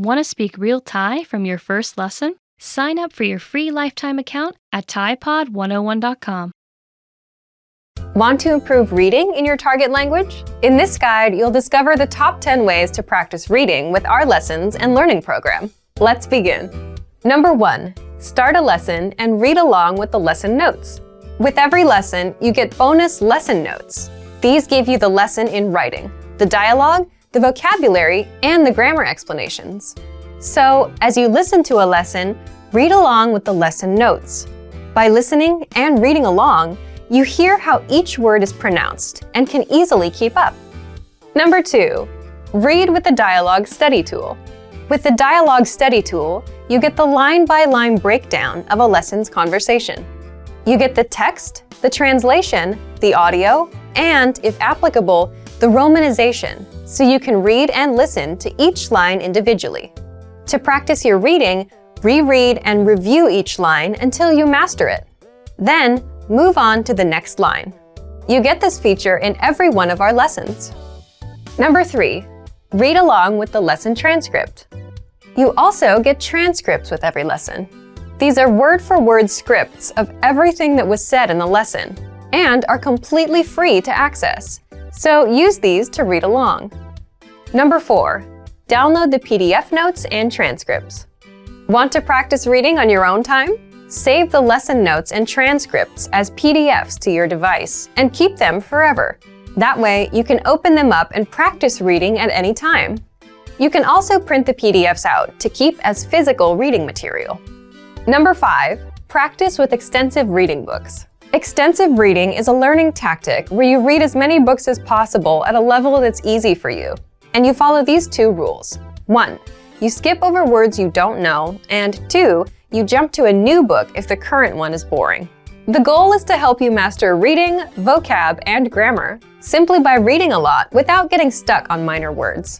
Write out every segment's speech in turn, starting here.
Want to speak real Thai from your first lesson? Sign up for your free lifetime account at ThaiPod101.com. Want to improve reading in your target language? In this guide, you'll discover the top 10 ways to practice reading with our lessons and learning program. Let's begin. Number 1. Start a lesson and read along with the lesson notes. With every lesson, you get bonus lesson notes. These give you the lesson in writing, the dialogue, the vocabulary, and the grammar explanations. So, as you listen to a lesson, read along with the lesson notes. By listening and reading along, you hear how each word is pronounced and can easily keep up. Number 2. Read with the Dialogue Study Tool. With the Dialogue Study Tool, you get the line-by-line breakdown of a lesson's conversation. You get the text, the translation, the audio, and, if applicable, the romanization, so you can read and listen to each line individually. To practice your reading, reread and review each line until you master it. Then, move on to the next line. You get this feature in every one of our lessons. Number 3. Read along with the lesson transcript. You also get transcripts with every lesson. These are word-for-word scripts of everything that was said in the lesson and are completely free to access, so use these to read along. Number 4. Download the PDF notes and transcripts. Want to practice reading on your own time? Save the lesson notes and transcripts as PDFs to your device and keep them forever. That way, you can open them up and practice reading at any time. You can also print the PDFs out to keep as physical reading material. Number 5. Practice with extensive reading books. Extensive reading is a learning tactic where you read as many books as possible at a level that's easy for you. And you follow these 2 rules. 1. You skip over words you don't know, and 2. You jump to a new book if the current one is boring. The goal is to help you master reading, vocab, and grammar simply by reading a lot without getting stuck on minor words.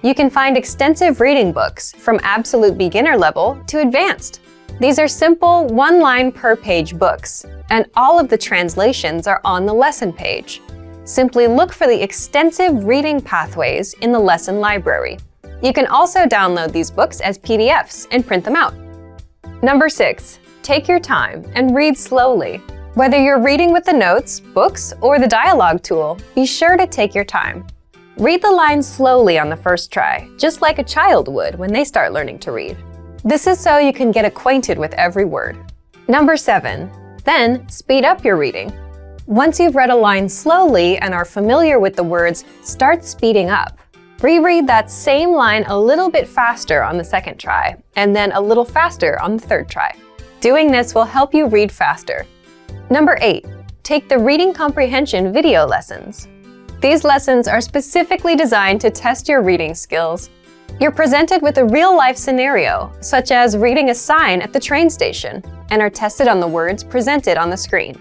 You can find extensive reading books from absolute beginner level to advanced. These are simple, one-line per page books, and all of the translations are on the lesson page. Simply look for the extensive reading pathways in the lesson library. You can also download these books as PDFs and print them out. Number 6. Take your time and read slowly. Whether you're reading with the notes, books, or the dialogue tool, be sure to take your time. Read the lines slowly on the first try, just like a child would when they start learning to read. This is so you can get acquainted with every word. Number 7. Then, speed up your reading. Once you've read a line slowly and are familiar with the words, start speeding up. Reread that same line a little bit faster on the second try, and then a little faster on the third try. Doing this will help you read faster. Number 8. Take the reading comprehension video lessons. These lessons are specifically designed to test your reading skills. You're presented with a real-life scenario, such as reading a sign at the train station, and are tested on the words presented on the screen.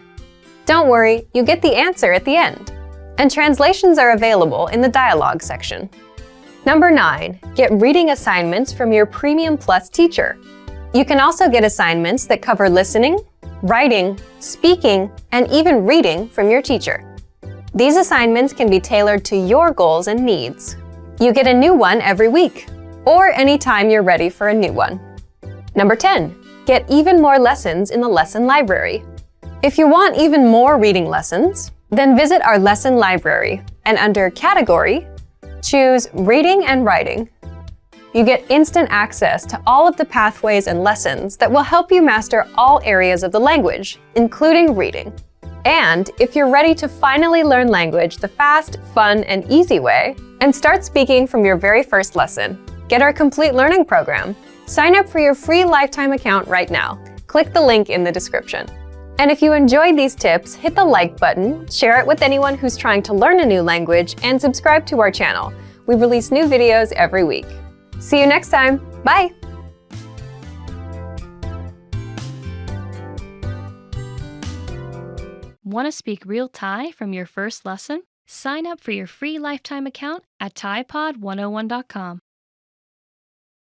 Don't worry, you get the answer at the end. And translations are available in the dialogue section. Number 9. Get reading assignments from your Premium Plus teacher. You can also get assignments that cover listening, writing, speaking, and even reading from your teacher. These assignments can be tailored to your goals and needs. You get a new one every week, or anytime you're ready for a new one. Number 10. Get even more lessons in the lesson library. If you want even more reading lessons, then visit our lesson library and under Category, choose Reading and Writing. You get instant access to all of the pathways and lessons that will help you master all areas of the language, including reading. And if you're ready to finally learn language the fast, fun, and easy way, and start speaking from your very first lesson, get our complete learning program. Sign up for your free lifetime account right now. Click the link in the description. And if you enjoyed these tips, hit the like button, share it with anyone who's trying to learn a new language, and subscribe to our channel. We release new videos every week. See you next time. Bye! Want to speak real Thai from your first lesson? Sign up for your free lifetime account at ThaiPod101.com.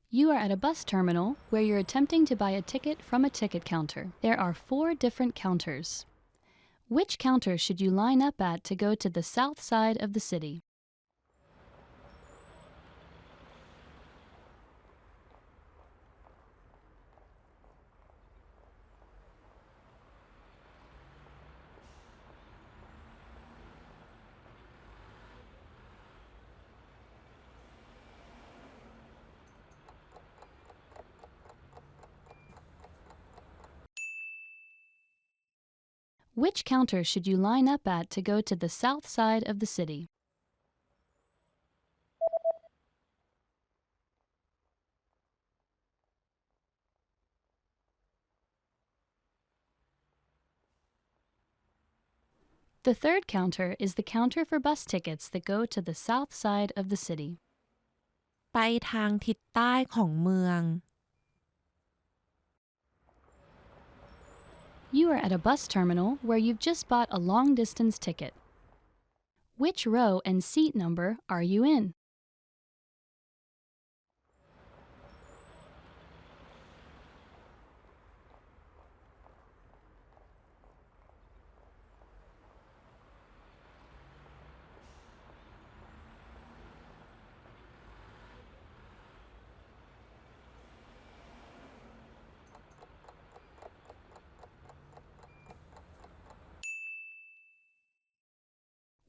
You are at a bus terminal where you're attempting to buy a ticket from a ticket counter. There are 4 different counters. Which counter should you line up at to go to the south side of the city? Which counter should you line up at to go to the south side of the city? The third counter is the counter for bus tickets that go to the south side of the city. ไปทางทิศใต้ของเมือง You are at a bus terminal where you've just bought a long-distance ticket. Which row and seat number are you in?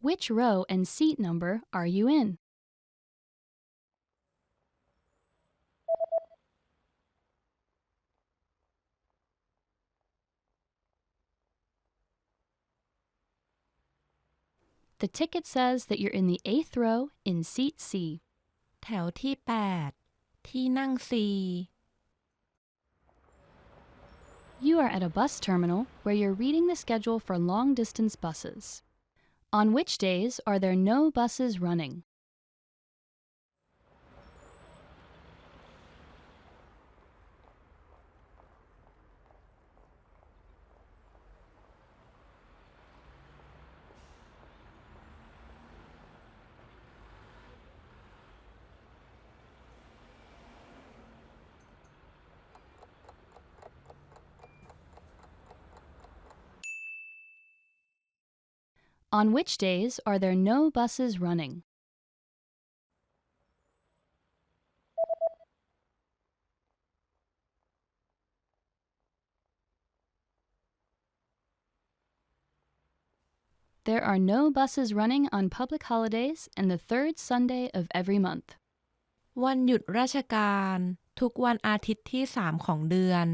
Which row and seat number are you in? The ticket says that you're in the 8th row in seat C. แถวที่ 8 ที่นั่ง C. You are at a bus terminal where you're reading the schedule for long-distance buses. On which days are there no buses running? On which days are there no buses running? There are no buses running on public holidays and the third Sunday of every month. วันหยุดราชการทุกวันอาทิตย์ที่ 3 ของเดือน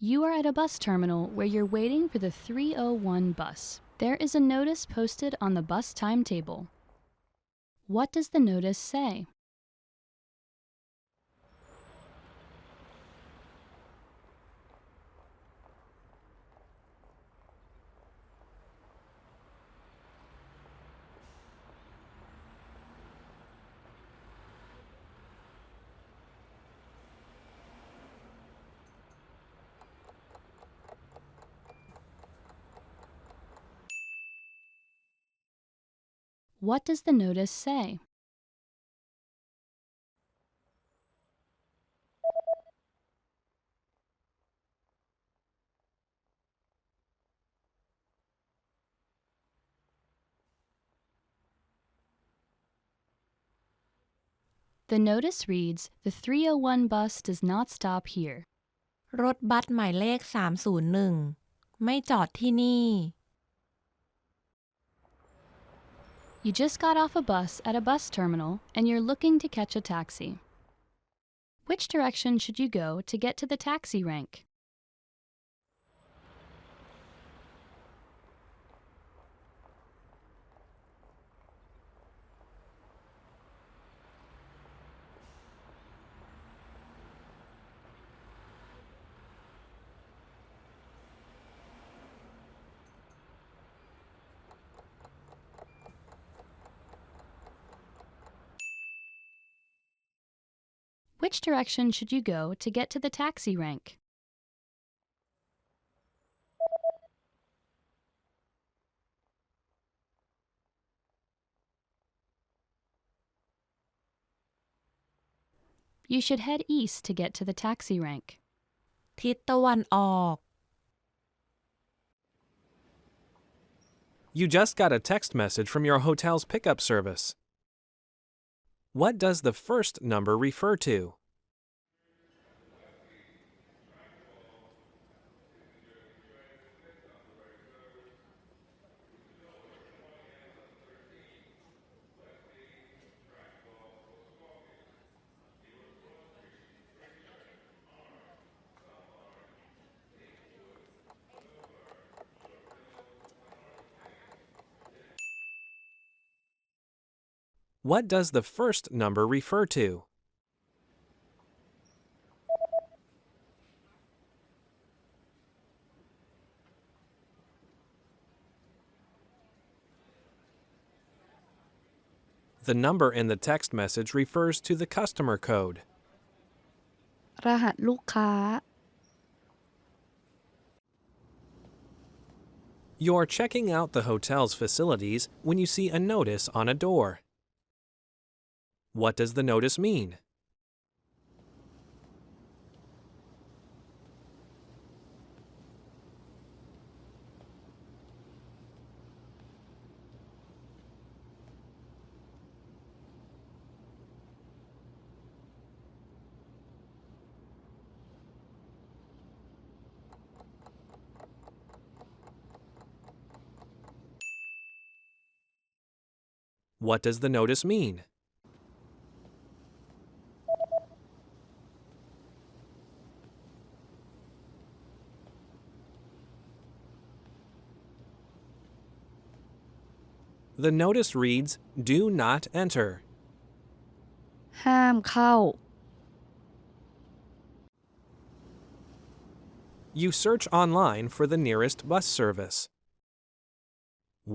You are at a bus terminal where you're waiting for the 3:01 bus. There is a notice posted on the bus timetable. What does the notice say? What does the notice say? The notice reads, "The 3:01 bus does not stop here." รถบัสหมายเลข 301 ไม่จอดที่นี่ You just got off a bus at a bus terminal and you're looking to catch a taxi. Which direction should you go to get to the taxi rank? Which direction should you go to get to the taxi rank? You should head east to get to the taxi rank. ทิศตะวันออก You just got a text message from your hotel's pickup service. What does the first number refer to? What does the first number refer to? The number in the text message refers to the customer code. รหัสลูกค้า You're checking out the hotel's facilities when you see a notice on a door. What does the notice mean? What does the notice mean? The notice reads, "Do not enter." ห้ามเข้า You search online for the nearest bus service.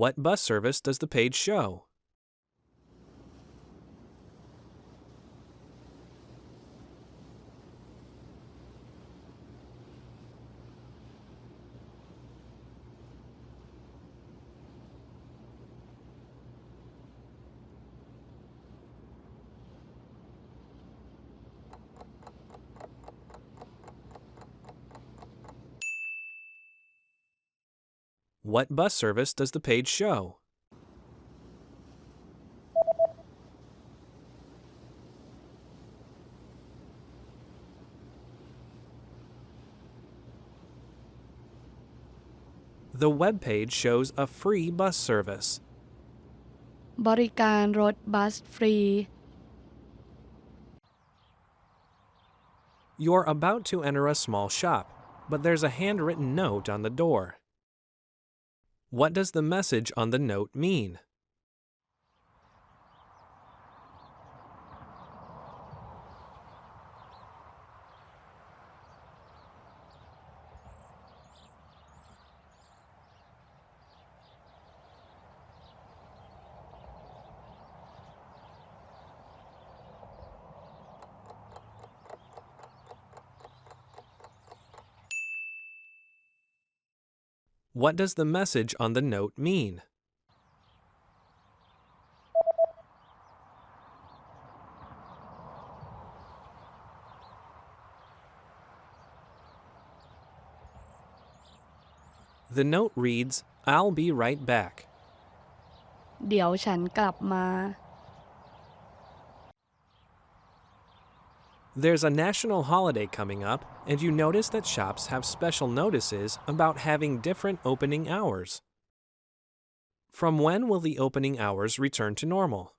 What bus service does the page show? What bus service does the page show? The web page shows a free bus service. บริการรถบัสฟรี You're about to enter a small shop, but there's a handwritten note on the door. What does the message on the note mean? What does the message on the note mean? The note reads, "I'll be right back." เดี๋ยวฉันกลับมา There's a national holiday coming up, and you notice that shops have special notices about having different opening hours. From when will the opening hours return to normal?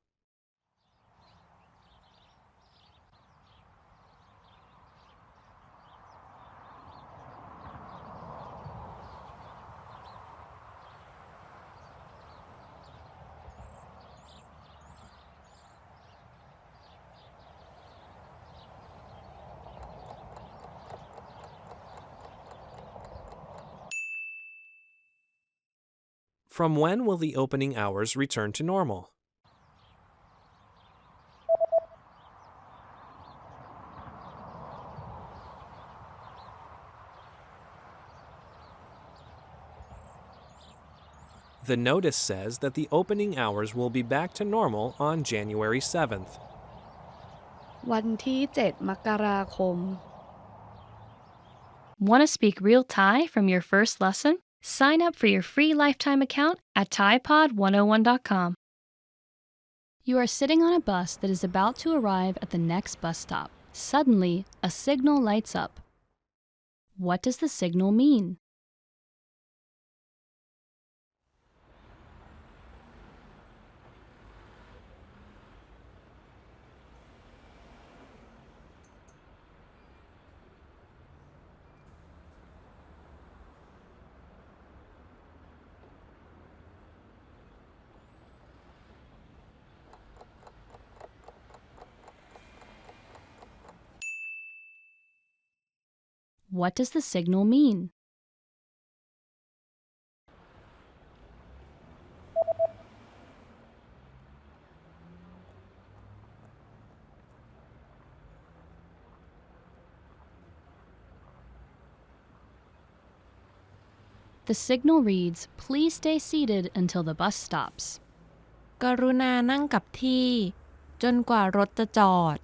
From when will the opening hours return to normal? The notice says that the opening hours will be back to normal on January 7th. วันที่ 7 มกราคม Want to speak real Thai from your first lesson? Sign up for your free lifetime account at ThaiPod101.com. You are sitting on a bus that is about to arrive at the next bus stop. Suddenly, a signal lights up. What does the signal mean? What does the signal mean? The signal reads, "Please stay seated until the bus stops." กรุณานั่งกับที่จนกว่ารถจะจอด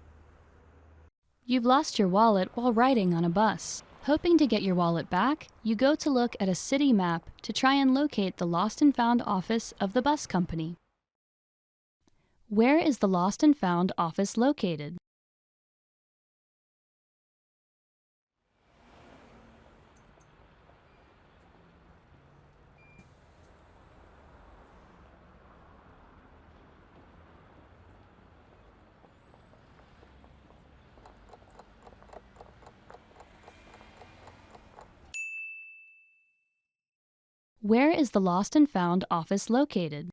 You've lost your wallet while riding on a bus. Hoping to get your wallet back, you go to look at a city map to try and locate the lost and found office of the bus company. Where is the lost and found office located? Where is the lost and found office located?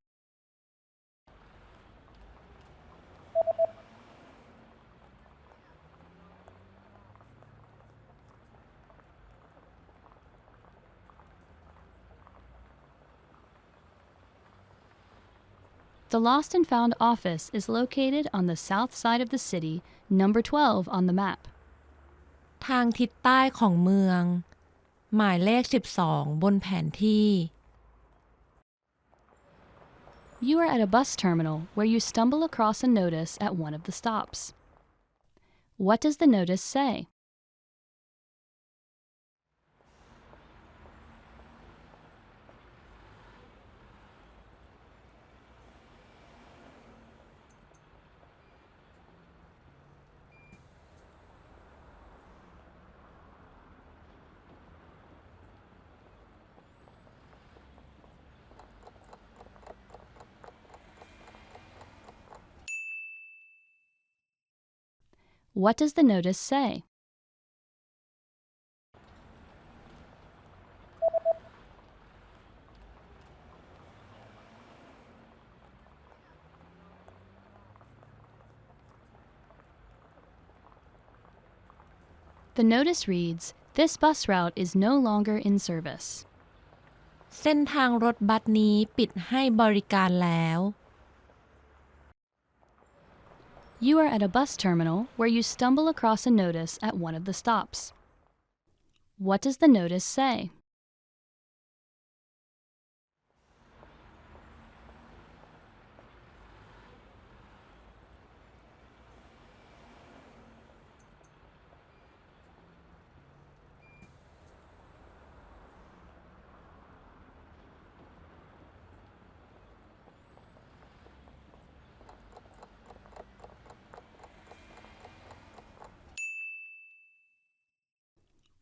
The lost and found office is located on the south side of the city, number 12 on the map. ทางทิศใต้ของเมืองหมายเลข12บนแผนที่ You are at a bus terminal where you stumble across a notice at one of the stops. What does the notice say? What does the notice say? The notice reads, "This bus route is no longer in service." เส้นทางรถบัสนี้ปิดให้บริการแล้ว You are at a bus terminal where you stumble across a notice at one of the stops. What does the notice say?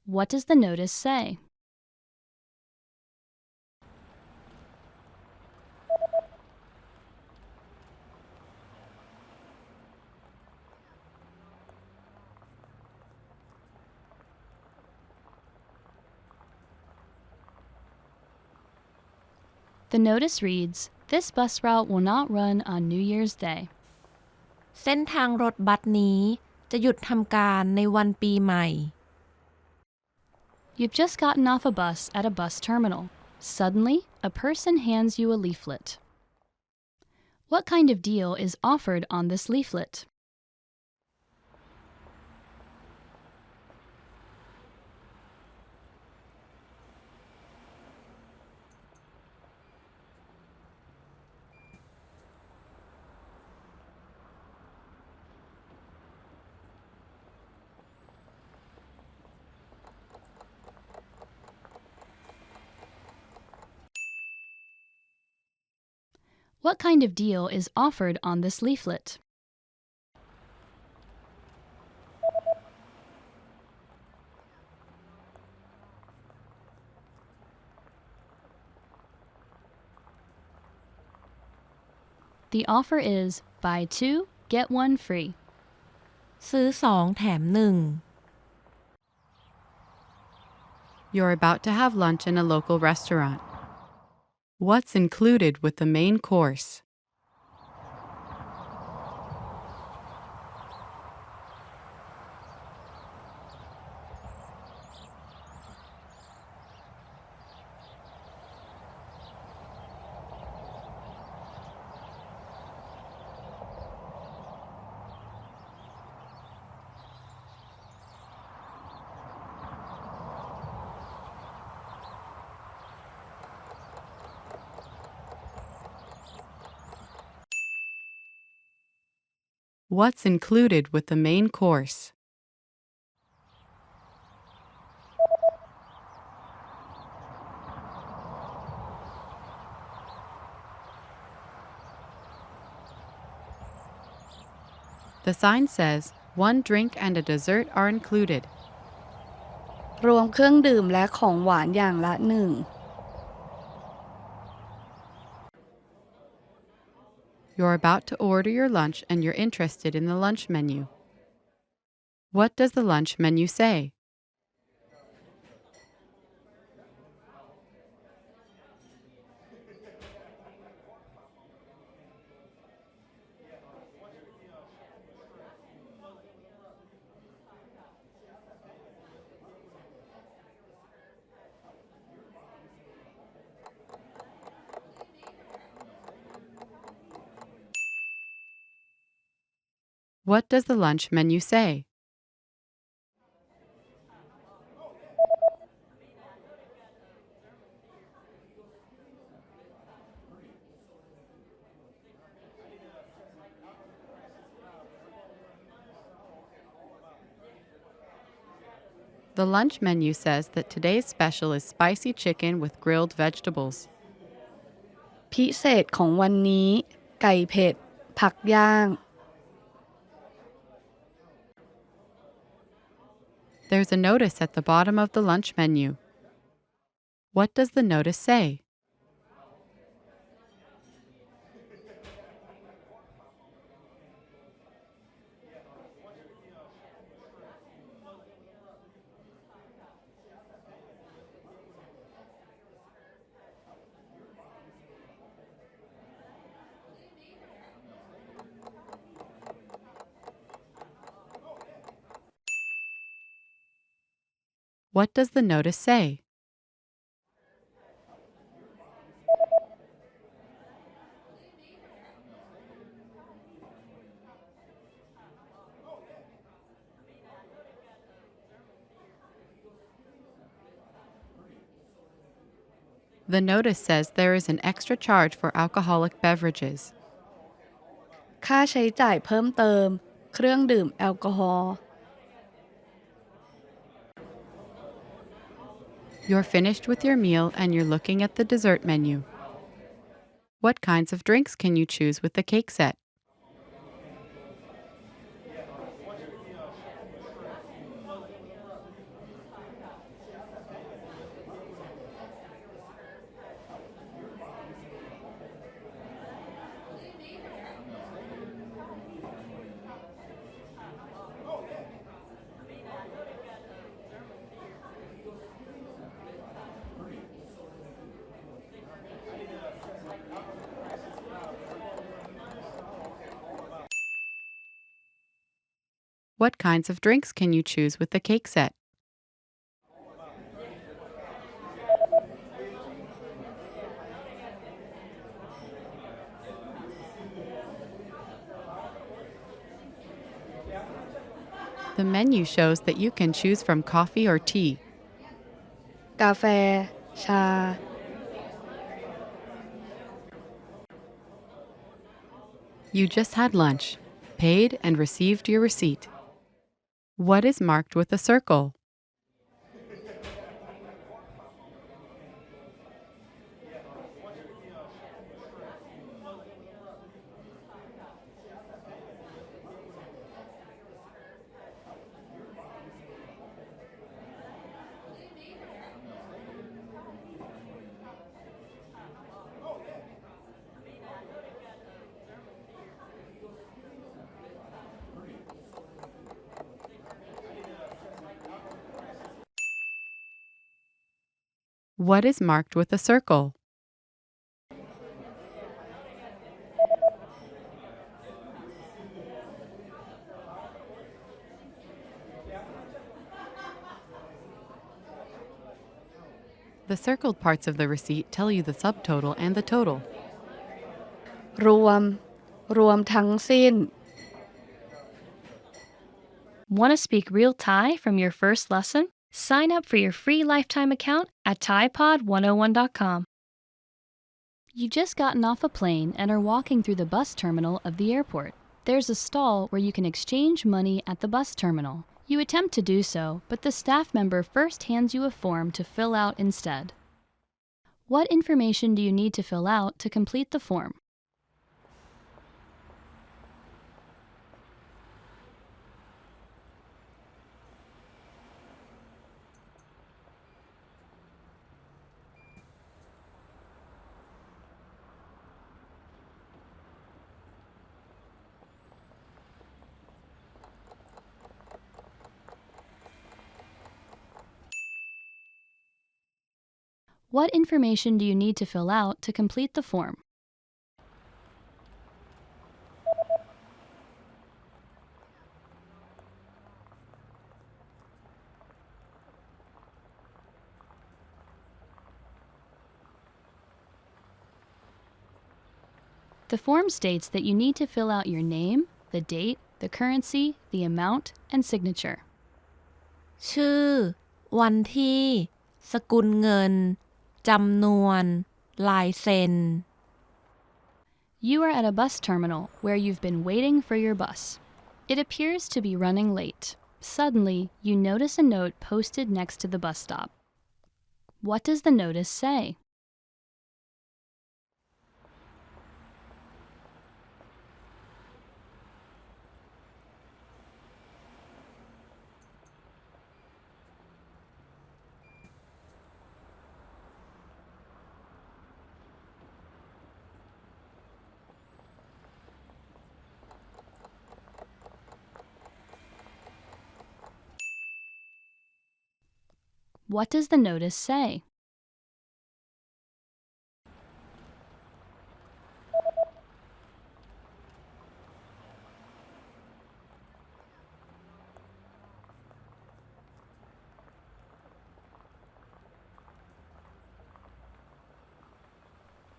What does the notice say? The notice reads, "This bus route will not run on New Year's Day." เส้นทางรถบัสนี้จะหยุดทำการในวันปีใหม่ You've just gotten off a bus at a bus terminal. Suddenly, a person hands you a leaflet. What kind of deal is offered on this leaflet? What kind of deal is offered on this leaflet? The offer is buy 2, get 1 free. ซื้อ2แถม1 You're about to have lunch in a local restaurant. What's included with the main course? What's included with the main course? The sign says, one drink and a dessert are included. รวมเครื่องดื่มและของหวานอย่างละหนึ่ง You're about to order your lunch and you're interested in the lunch menu. What does the lunch menu say? What does the lunch menu say? The lunch menu says that today's special is spicy chicken with grilled vegetables. พิเศษของวันนี้ไก่เผ็ดผักย่าง There's a notice at the bottom of the lunch menu. What does the notice say? What does the notice say? The notice says there is an extra charge for alcoholic beverages. ค่าใช้จ่ายเพิ่มเติมเครื่องดื่มแอลกอฮอล์ You're finished with your meal and you're looking at the dessert menu. What kinds of drinks can you choose with the cake set? What kinds of drinks can you choose with the cake set? The menu shows that you can choose from coffee or tea. กาแฟชา You just had lunch, paid, and received your receipt. What is marked with a circle? What is marked with a circle? The circled parts of the receipt tell you the subtotal and the total. รวมทั้งสิ้น Want to speak real Thai from your first lesson? Sign up for your free lifetime account at ThaiPod101.com. You just gotten off a plane and are walking through the bus terminal of the airport. There's a stall where you can exchange money at the bus terminal. You attempt to do so, but the staff member first hands you a form to fill out instead. What information do you need to fill out to complete the form? What information do you need to fill out to complete the form? The form states that you need to fill out your name, the date, the currency, the amount, and signature. ชื่อ วันที่ สกุลเงิน จำนวน ลายเซ็น You are at a bus terminal where you've been waiting for your bus. It appears to be running late. Suddenly, you notice a note posted next to the bus stop. What does the notice say? What does the notice say?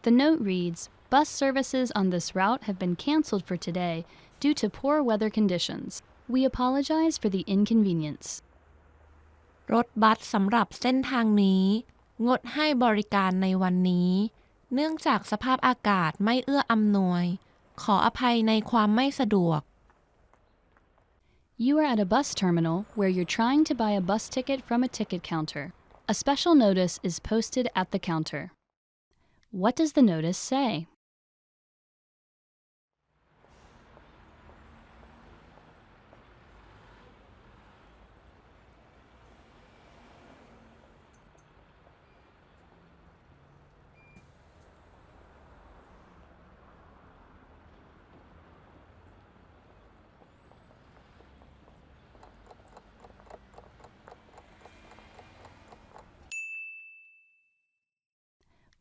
The note reads, "Bus services on this route have been canceled for today due to poor weather conditions. We apologize for the inconvenience." รถบัสสำหรับเส้นทางนี้ งดให้บริการในวันนี้ เนื่องจากสภาพอากาศไม่เอื้ออำนวย ขออภัยในความไม่สะดวก You are at a bus terminal where you're trying to buy a bus ticket from a ticket counter. A special notice is posted at the counter. What does the notice say?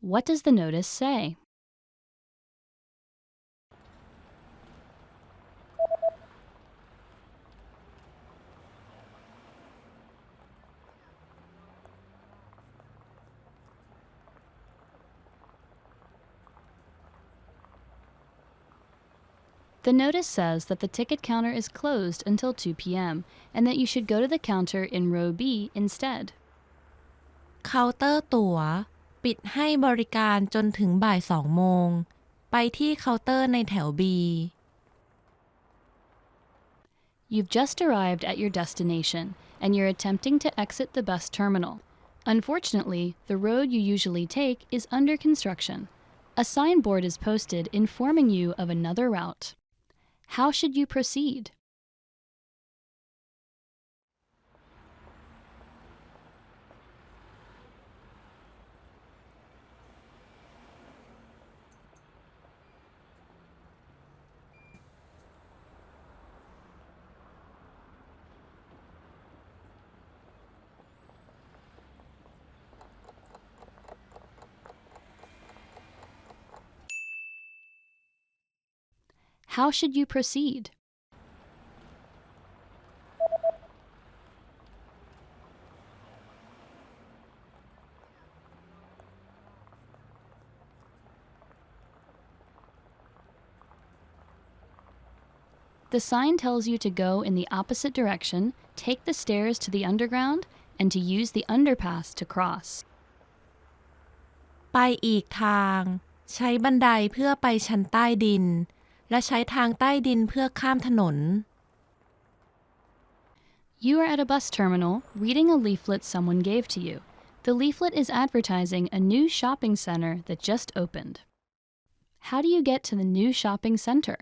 What does the notice say? The notice says that the ticket counter is closed until 2 p.m. and that you should go to the counter in row B instead. เคาน์เตอร์ตั๋ว ปิดให้บริการจนถึงบ่าย 2 โมง ไปที่เคาน์เตอร์ในแถว B. You've just arrived at your destination and you're attempting to exit the bus terminal. Unfortunately, the road you usually take is under construction. A signboard is posted informing you of another route. How should you proceed? How should you proceed? The sign tells you to go in the opposite direction, take the stairs to the underground, and to use the underpass to cross. ไปอีกทาง ใช้บันไดเพื่อไปชั้นใต้ดิน และใช้ทางใต้ดินเพื่อข้ามถนน You are at a bus terminal reading a leaflet someone gave to you. The leaflet is advertising a new shopping center that just opened. How do you get to the new shopping center?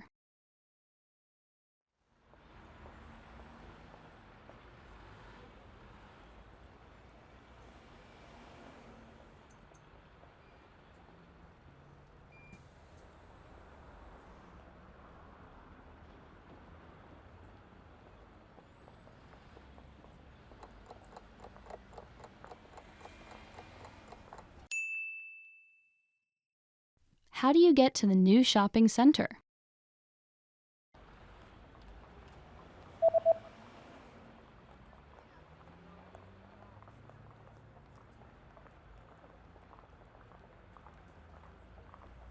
How do you get to the new shopping center?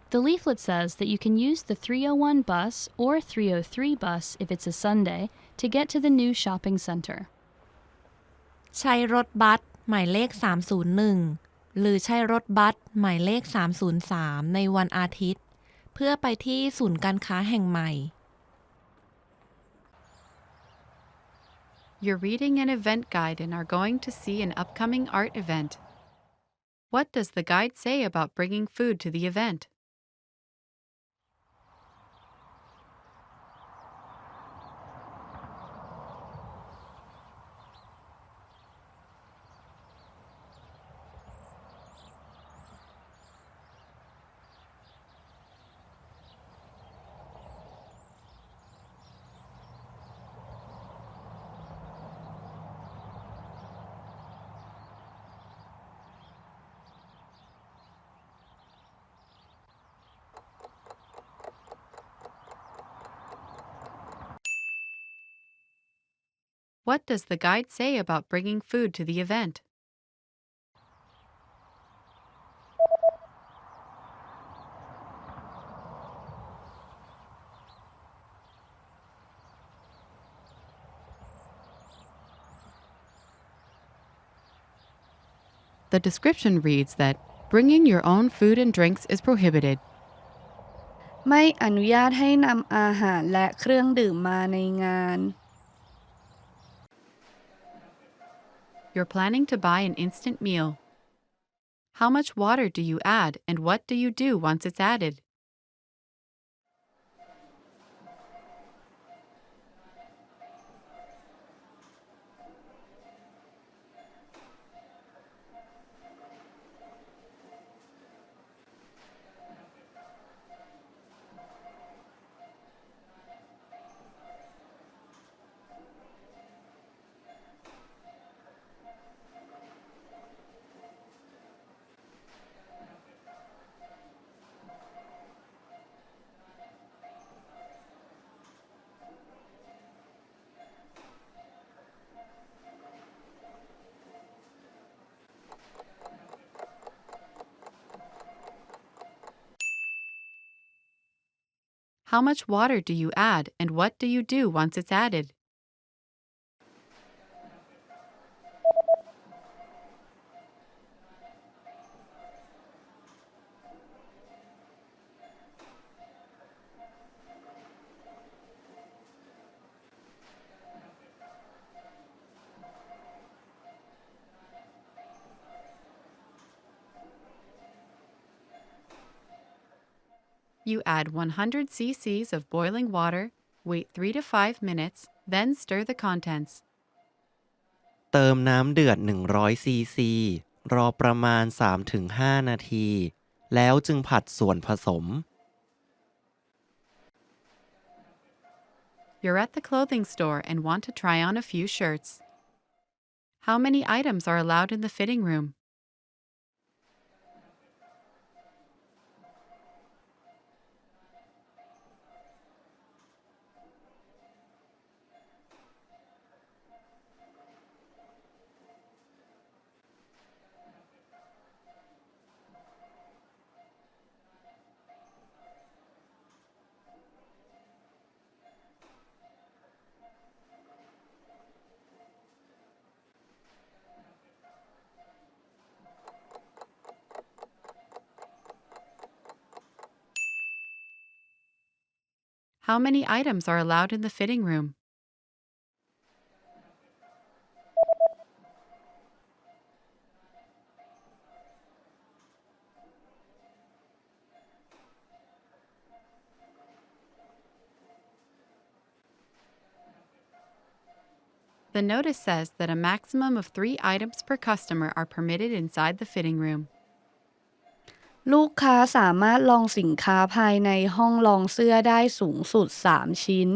The leaflet says that you can use the 301 bus or 303 bus if it's a Sunday to get to the new shopping center. ใช้รถบัสหมายเลข301หรือใช้รถบัสหมายเลข303ในวันอาทิตย์เพื่อไปที่ศูนย์การค้าแห่งใหม่ You're reading an event guide and are going to see an upcoming art event. What does the guide say about bringing food to the event? What does the guide say about bringing food to the event? The description reads that bringing your own food and drinks is prohibited. ไม่อนุญาตให้นำอาหารและเครื่องดื่มมาในงาน You're planning to buy an instant meal. How much water do you add and what do you do once it's added? How much water do you add and what do you do once it's added? You add 100 cc's of boiling water, wait 3 to 5 minutes, then stir the contents. เติมน้ำเดือด100ซีซีรอประมาณ 3-5 นาทีแล้วจึงผัดส่วนผสม You're at the clothing store and want to try on a few shirts. How many items are allowed in the fitting room? how many items are allowed in the fitting room. The notice says that a maximum of 3 items per customer are permitted inside the fitting room. ลูกค้าสามารถลองสินค้าภายในห้องลองเสื้อได้สูงสุด3 ชิ้น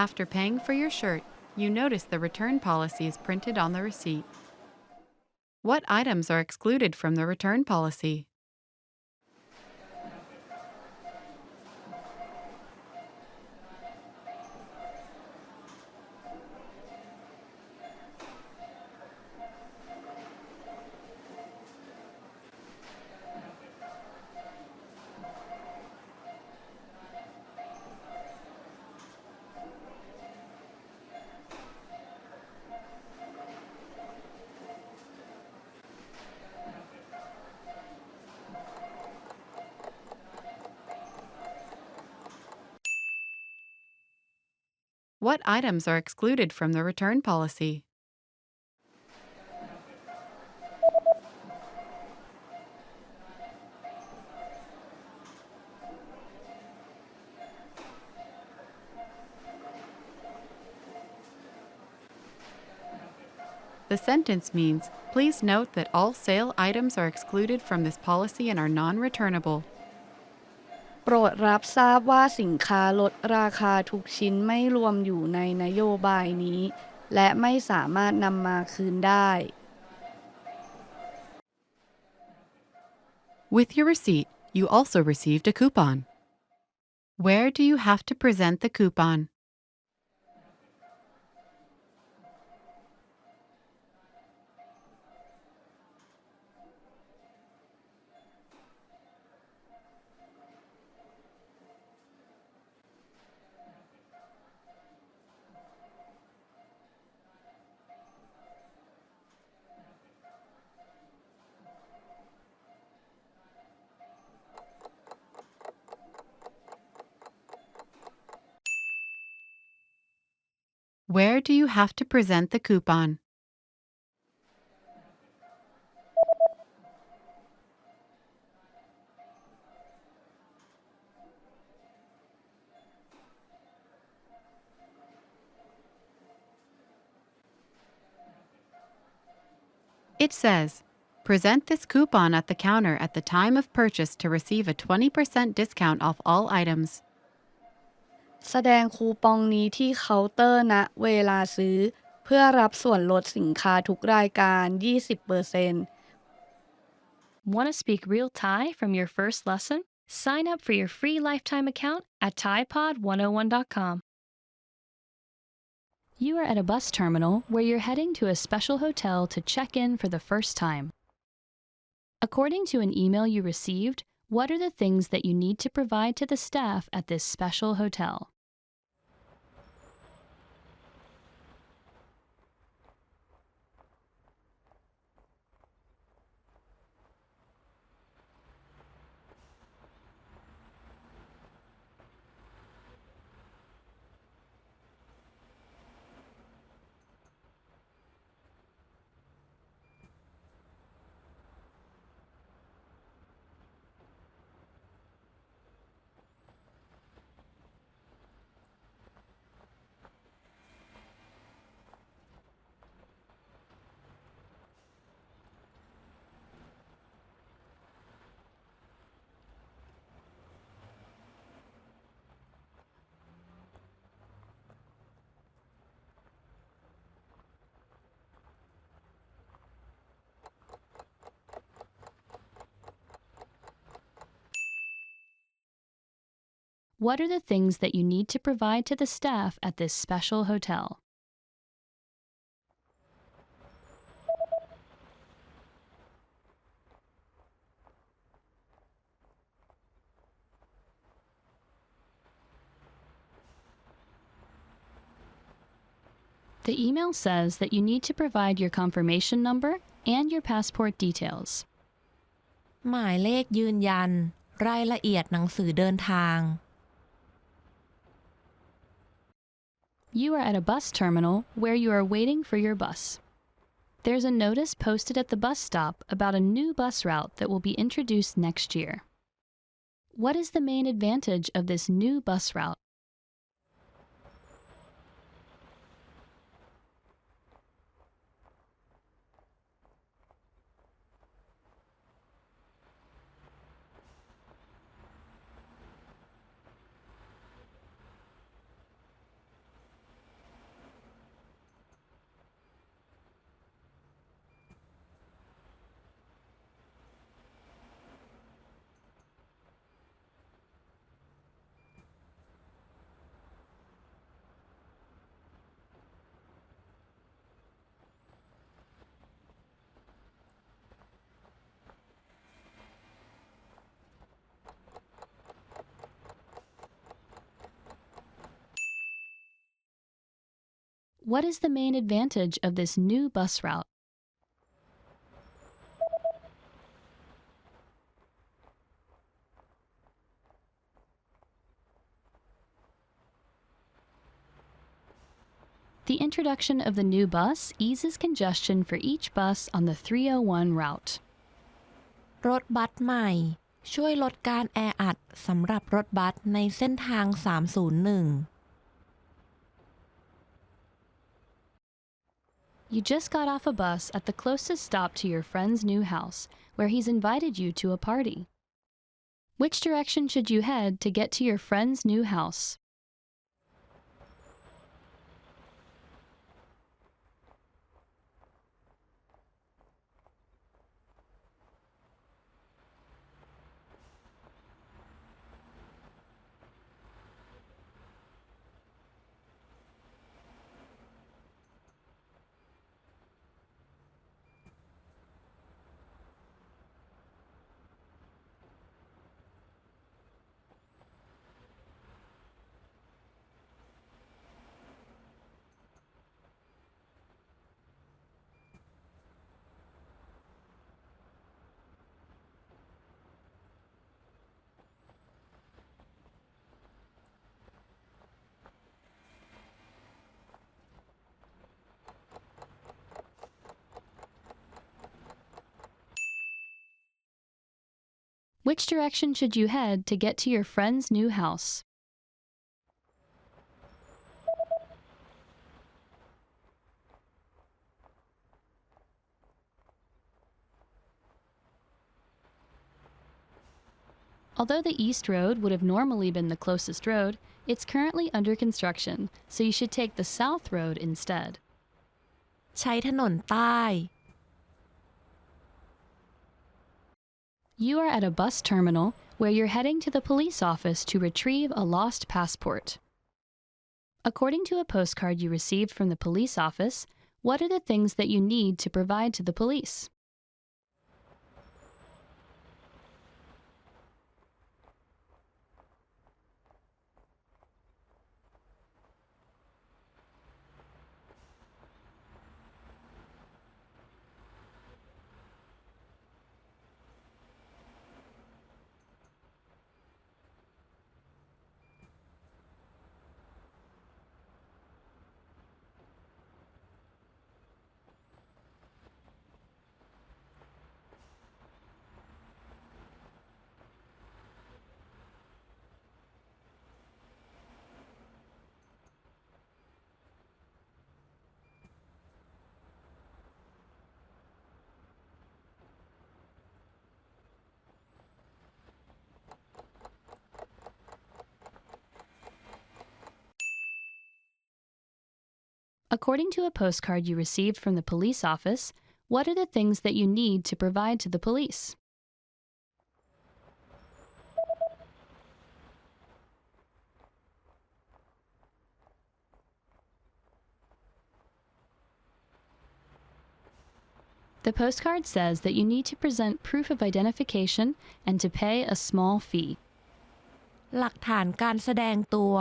After paying for your shirt, you notice the return policy is printed on the receipt. What items are excluded from the return policy? What items are excluded from the return policy? The sentence means, please note that all sale items are excluded from this policy and are non-returnable. โปรดรับทราบว่าสินค้าลดราคาทุกชิ้นไม่รวมอยู่ในนโยบายนี้และไม่สามารถนำมาคืนได้ With your receipt, you also received a coupon. Where do you have to present the coupon? Where do you have to present the coupon? It says, present this coupon at the counter at the time of purchase to receive a 20% discount off all items. แสดงคูปองนี้ที่เคาน์เตอร์ณเวลาซื้อเพื่อรับส่วนลดสินค้าทุกรายการ 20% Want to speak real Thai from your first lesson? Sign up for your free lifetime account at ThaiPod101.com. You are at a bus terminal where you're heading to a special hotel to check in for the first time. According to an email you received, what are the things that you need to provide to the staff at this special hotel? What are the things that you need to provide to the staff at this special hotel? The email says that you need to provide your confirmation number and your passport details. หมายเลขยืนยัน รายละเอียดหนังสือเดินทาง You are at a bus terminal where you are waiting for your bus. There's a notice posted at the bus stop about a new bus route that will be introduced next year. What is the main advantage of this new bus route? What is the main advantage of this new bus route? The introduction of the new bus eases congestion for each bus on the 301 route. รถบัสใหม่ช่วยลดการแออัดสำหรับรถบัสในเส้นทาง 301 You just got off a bus at the closest stop to your friend's new house, where he's invited you to a party. Which direction should you head to get to your friend's new house? Which direction should you head to get to your friend's new house? Although the East Road would have normally been the closest road, it's currently under construction, so you should take the South Road instead. ใช้ถนนใต้ You are at a bus terminal where you're heading to the police office to retrieve a lost passport. According to a postcard you received from the police office, what are the things that you need to provide to the police? According to a postcard you received from the police office, what are the things that you need to provide to the police? The postcard says that you need to present proof of identification and to pay a small fee. หลักฐานการแสดงตัว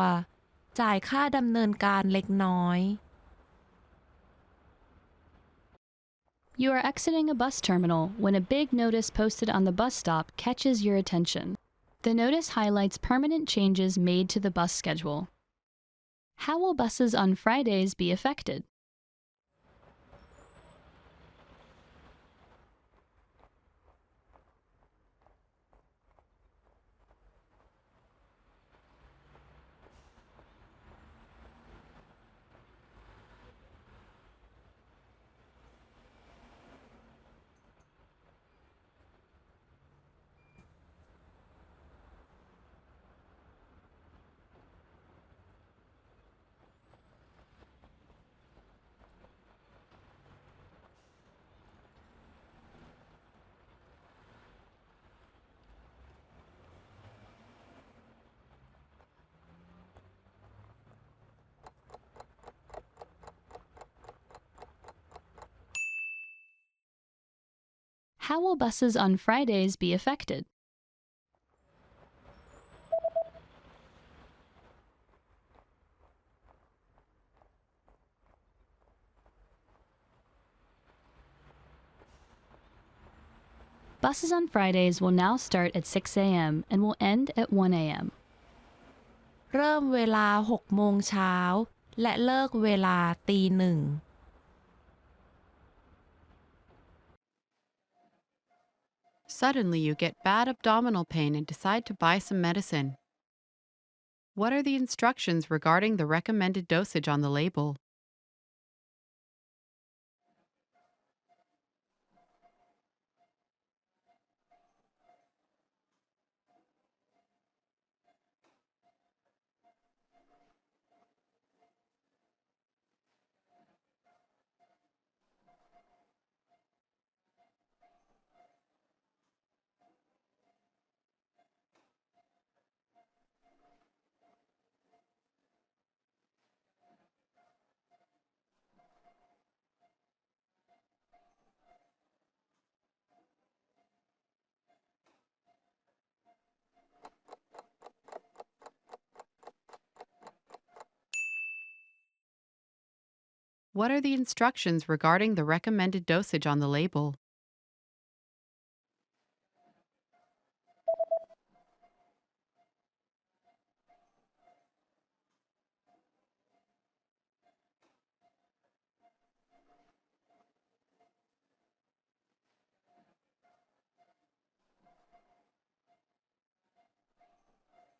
จ่ายค่าดำเนินการเล็กน้อย You are exiting a bus terminal when a big notice posted on the bus stop catches your attention. The notice highlights permanent changes made to the bus schedule. How will buses on Fridays be affected? How will buses on Fridays be affected? Buses on Fridays will now start at 6 a.m. and will end at 1 a.m. เริ่มเวลา 6 โมงเช้า และเลิกเวลา ตี 1 Suddenly you get bad abdominal pain and decide to buy some medicine. What are the instructions regarding the recommended dosage on the label? What are the instructions regarding the recommended dosage on the label?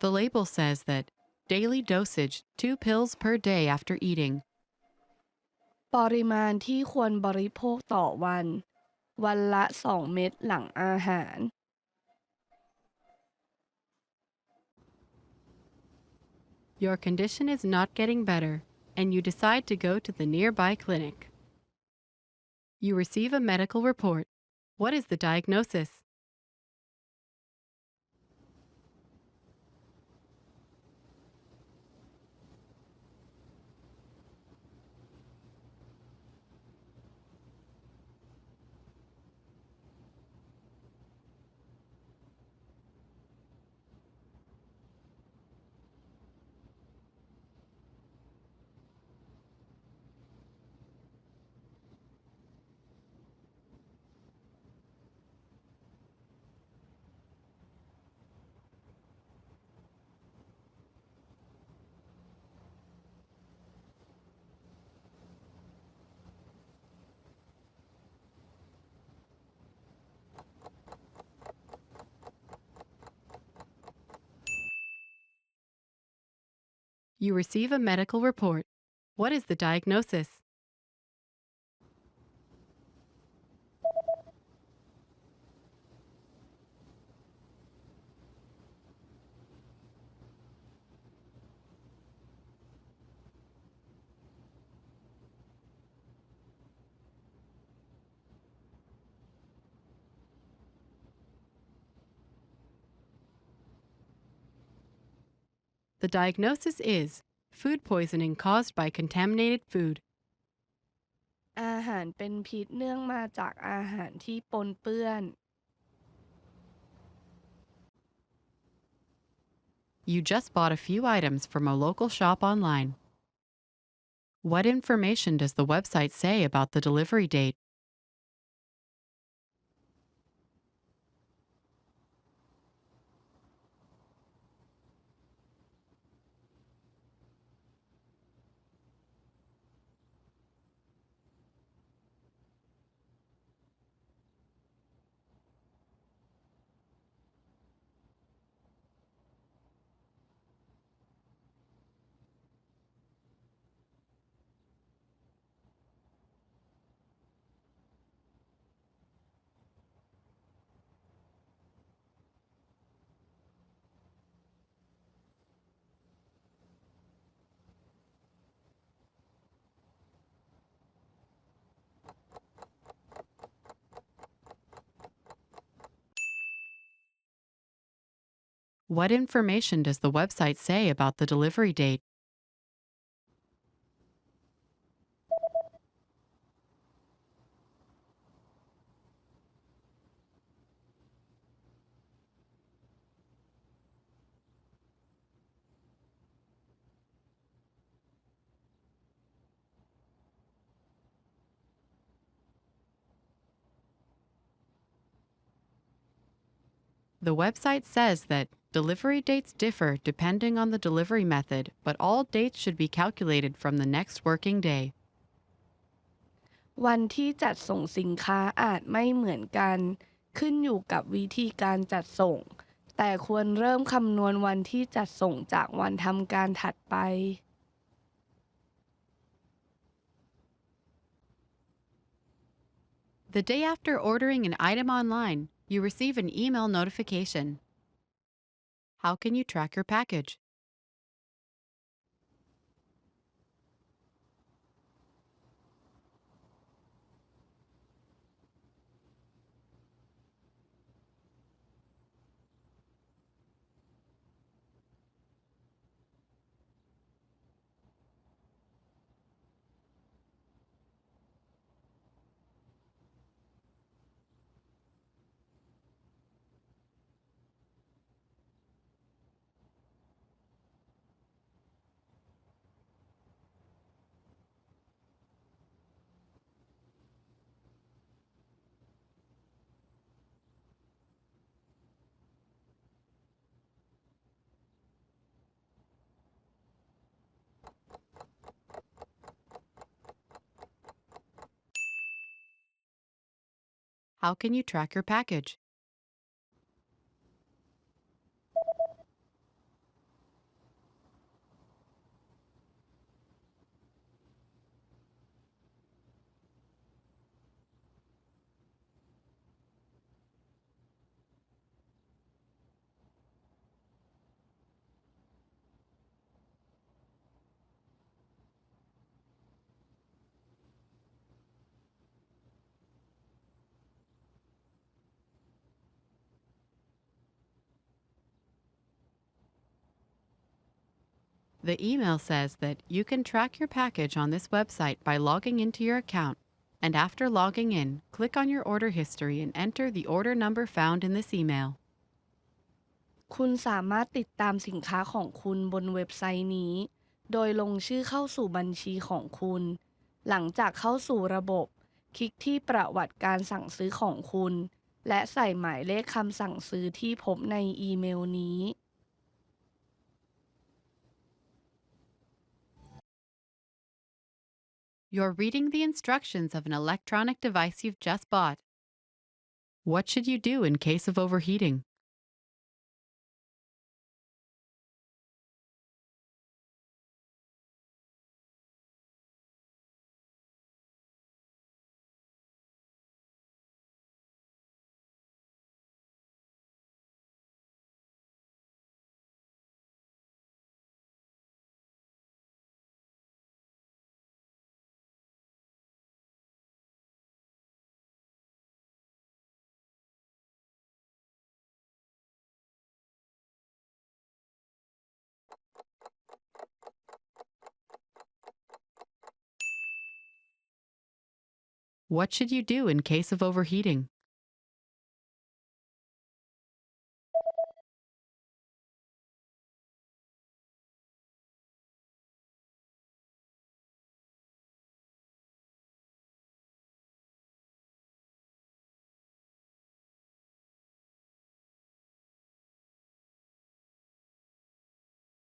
The label says that daily dosage 2 pills per day after eating. ปริมาณที่ควรบริโภคต่อวัน วันละ 2 เม็ดหลังอาหาร Your condition is not getting better, and you decide to go to the nearby clinic. You receive a medical report. What is the diagnosis? You receive a medical report. What is the diagnosis? The diagnosis is food poisoning caused by contaminated food. อาหารเป็นพิษเนื่องมาจากอาหารที่ปนเปื้อน You just bought a few items from a local shop online. What information does the website say about the delivery date? What information does the website say about the delivery date? The website says that delivery dates differ depending on the delivery method, but all dates should be calculated from the next working day. วันที่จัดส่งสินค้าอาจไม่เหมือนกันขึ้นอยู่กับวิธีการจัดส่งแต่ควรเริ่มคำนวณวันที่จัดส่งจากวันทำการถัดไป The day after ordering an item online, you receive an email notification. How can you track your package? How can you track your package? The email says that you can track your package on this website by logging into your account, and after logging in, click on your order history and enter the order number found in this email. คุณสามารถติดตามสินค้าของคุณบนเว็บไซต์นี้โดยลงชื่อเข้าสู่บัญชีของคุณหลังจากเข้าสู่ระบบคลิกที่ประวัติการสั่งซื้อของคุณและใส่หมายเลขคำสั่งซื้อที่พบในอีเมลนี้ You're reading the instructions of an electronic device you've just bought. What should you do in case of overheating? What should you do in case of overheating?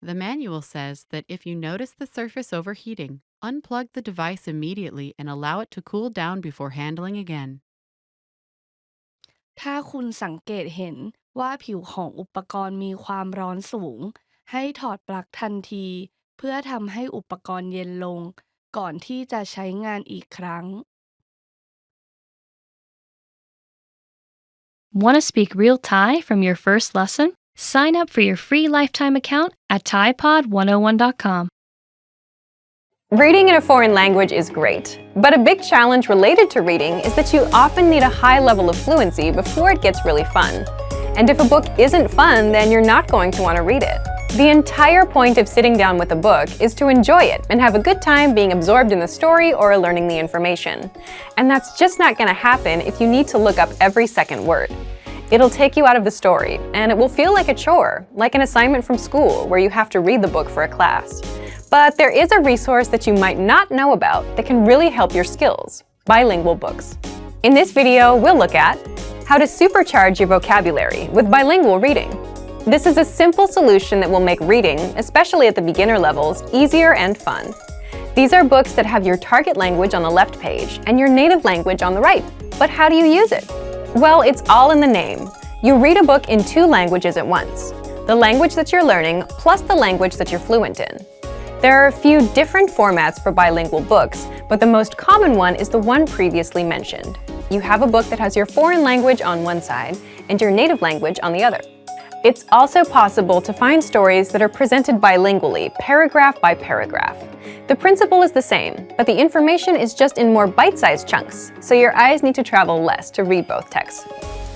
The manual says that if you notice the surface overheating, unplug the device immediately and allow it to cool down before handling again. ถ้าคุณสังเกตเห็นว่าผิวของอุปกรณ์มีความร้อนสูงให้ถอดปลั๊กทันทีเพื่อทำให้อุปกรณ์เย็นลงก่อนที่จะใช้งานอีกครั้ง Want to speak real Thai from your first lesson? Sign up for your free lifetime account at ThaiPod101.com. Reading in a foreign language is great, but a big challenge related to reading is that you often need a high level of fluency before it gets really fun. And if a book isn't fun, then you're not going to want to read it. The entire point of sitting down with a book is to enjoy it and have a good time being absorbed in the story or learning the information. And that's just not going to happen if you need to look up every second word. It'll take you out of the story, and it will feel like a chore, like an assignment from school where you have to read the book for a class. But there is a resource that you might not know about that can really help your skills: bilingual books. In this video, we'll look at how to supercharge your vocabulary with bilingual reading. This is a simple solution that will make reading, especially at the beginner levels, easier and fun. These are books that have your target language on the left page and your native language on the right. But how do you use it? Well, it's all in the name. You read a book in 2 languages at once: the language that you're learning plus the language that you're fluent in. There are a few different formats for bilingual books, but the most common one is the one previously mentioned. You have a book that has your foreign language on one side and your native language on the other. It's also possible to find stories that are presented bilingually, paragraph by paragraph. The principle is the same, but the information is just in more bite-sized chunks, so your eyes need to travel less to read both texts.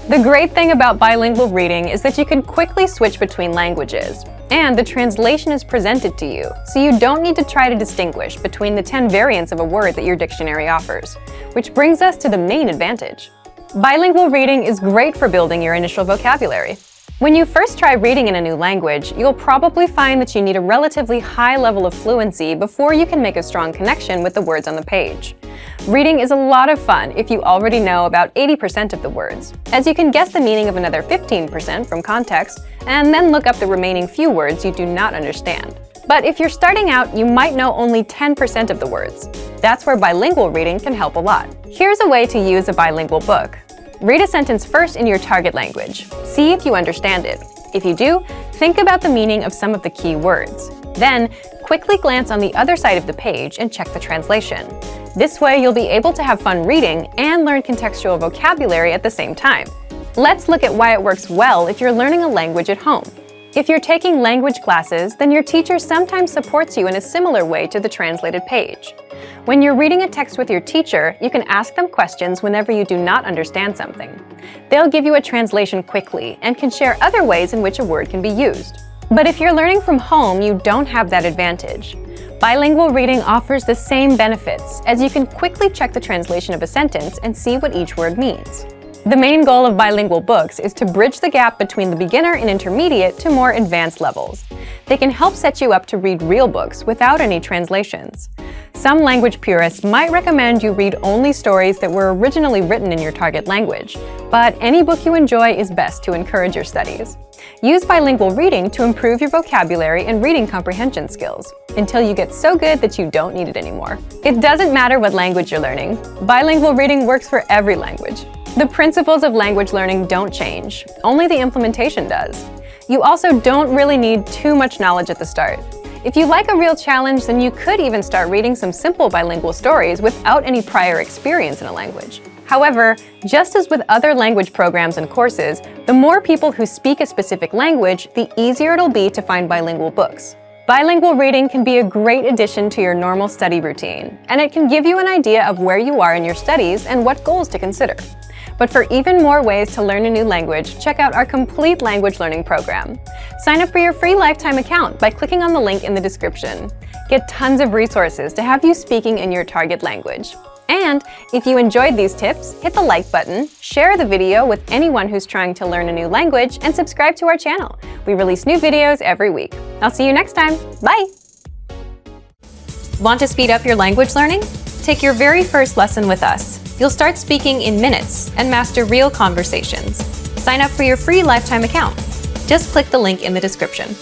The great thing about bilingual reading is that you can quickly switch between languages, and the translation is presented to you, so you don't need to try to distinguish between the 10 variants of a word that your dictionary offers. Which brings us to the main advantage. Bilingual reading is great for building your initial vocabulary. When you first try reading in a new language, you'll probably find that you need a relatively high level of fluency before you can make a strong connection with the words on the page. Reading is a lot of fun if you already know about 80% of the words, as you can guess the meaning of another 15% from context, and then look up the remaining few words you do not understand. But if you're starting out, you might know only 10% of the words. That's where bilingual reading can help a lot. Here's a way to use a bilingual book. Read a sentence first in your target language. See if you understand it. If you do, think about the meaning of some of the key words. Then, quickly glance on the other side of the page and check the translation. This way, you'll be able to have fun reading and learn contextual vocabulary at the same time. Let's look at why it works well if you're learning a language at home. If you're taking language classes, then your teacher sometimes supports you in a similar way to the translated page. When you're reading a text with your teacher, you can ask them questions whenever you do not understand something. They'll give you a translation quickly and can share other ways in which a word can be used. But if you're learning from home, you don't have that advantage. Bilingual reading offers the same benefits, as you can quickly check the translation of a sentence and see what each word means. The main goal of bilingual books is to bridge the gap between the beginner and intermediate to more advanced levels. They can help set you up to read real books without any translations. Some language purists might recommend you read only stories that were originally written in your target language, but any book you enjoy is best to encourage your studies. Use bilingual reading to improve your vocabulary and reading comprehension skills, until you get so good that you don't need it anymore. It doesn't matter what language you're learning. Bilingual reading works for every language. The principles of language learning don't change, only the implementation does. You also don't really need too much knowledge at the start. If you like a real challenge, then you could even start reading some simple bilingual stories without any prior experience in a language. However, just as with other language programs and courses, the more people who speak a specific language, the easier it'll be to find bilingual books. Bilingual reading can be a great addition to your normal study routine, and it can give you an idea of where you are in your studies and what goals to consider. But for even more ways to learn a new language, check out our complete language learning program. Sign up for your free lifetime account by clicking on the link in the description. Get tons of resources to have you speaking in your target language. And if you enjoyed these tips, hit the like button, share the video with anyone who's trying to learn a new language, and subscribe to our channel. We release new videos every week. I'll see you next time. Bye! Want to speed up your language learning? Take your very first lesson with us. You'll start speaking in minutes and master real conversations. Sign up for your free lifetime account. Just click the link in the description.